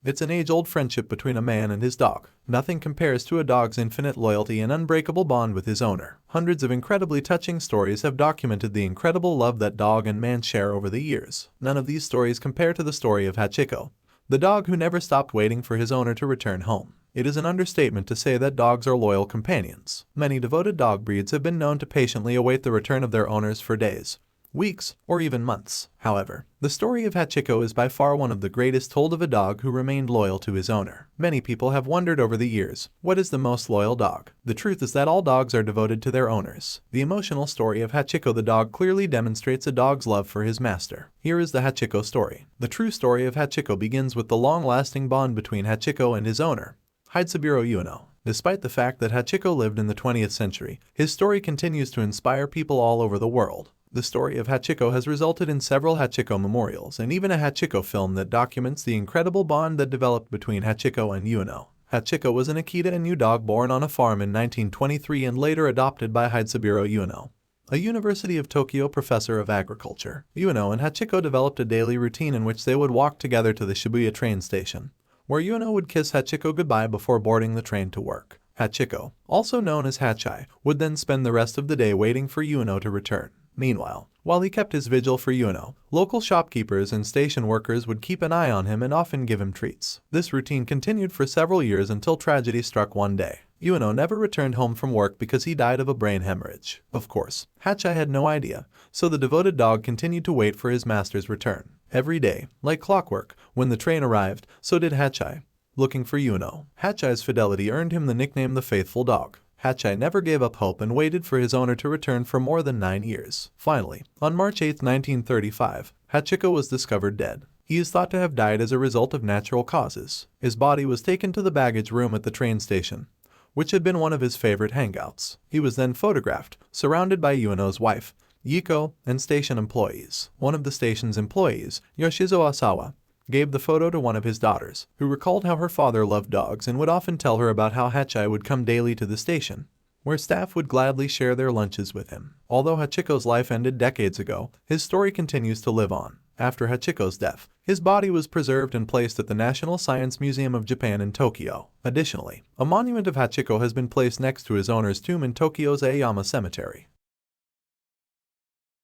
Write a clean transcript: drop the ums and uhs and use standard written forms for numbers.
It's an age-old friendship between a man and his dog. Nothing compares to a dog's infinite loyalty and unbreakable bond with his owner. Hundreds of incredibly touching stories have documented the incredible love that dog and man share over the years. None of these stories compare to the story of Hachiko, the dog who never stopped waiting for his owner to return home. It is an understatement to say that dogs are loyal companions. Many devoted dog breeds have been known to patiently await the return of their owners for days, weeks, or even months. However, the story of Hachiko is by far one of the greatest told of a dog who remained loyal to his owner. Many people have wondered over the years, what is the most loyal dog? The truth is that all dogs are devoted to their owners. The emotional story of Hachiko the dog clearly demonstrates a dog's love for his master. Here is the Hachiko story. The true story of Hachiko begins with the long-lasting bond between Hachiko and his owner, Hidesaburo Ueno. Despite the fact that Hachiko lived in the 20th century, his story continues to inspire people all over the world. The story of Hachiko has resulted in several Hachiko memorials and even a Hachiko film that documents the incredible bond that developed between Hachiko and Ueno. Hachiko was an Akita Inu dog born on a farm in 1923 and later adopted by Hidesaburo Ueno, a University of Tokyo professor of agriculture. Ueno and Hachiko developed a daily routine in which they would walk together to the Shibuya train station, where Ueno would kiss Hachiko goodbye before boarding the train to work. Hachiko, also known as Hachai, would then spend the rest of the day waiting for Ueno to return. Meanwhile, while he kept his vigil for Ueno, local shopkeepers and station workers would keep an eye on him and often give him treats. This routine continued for several years until tragedy struck one day. Ueno never returned home from work because he died of a brain hemorrhage. Of course, Hachai had no idea, so the devoted dog continued to wait for his master's return. Every day, like clockwork, when the train arrived, so did Hachai, looking for Ueno. Hachai's fidelity earned him the nickname the Faithful Dog. Hachai never gave up hope and waited for his owner to return for more than 9 years. Finally, on March 8, 1935, Hachiko was discovered dead. He is thought to have died as a result of natural causes. His body was taken to the baggage room at the train station, which had been one of his favorite hangouts. He was then photographed, surrounded by Ueno's wife, Yiko, and station employees. One of the station's employees, Yoshizo Asawa, gave the photo to one of his daughters, who recalled how her father loved dogs and would often tell her about how Hachai would come daily to the station, where staff would gladly share their lunches with him. Although Hachiko's life ended decades ago, his story continues to live on. After Hachiko's death, his body was preserved and placed at the National Science Museum of Japan in Tokyo. Additionally, a monument of Hachiko has been placed next to his owner's tomb in Tokyo's Aoyama Cemetery.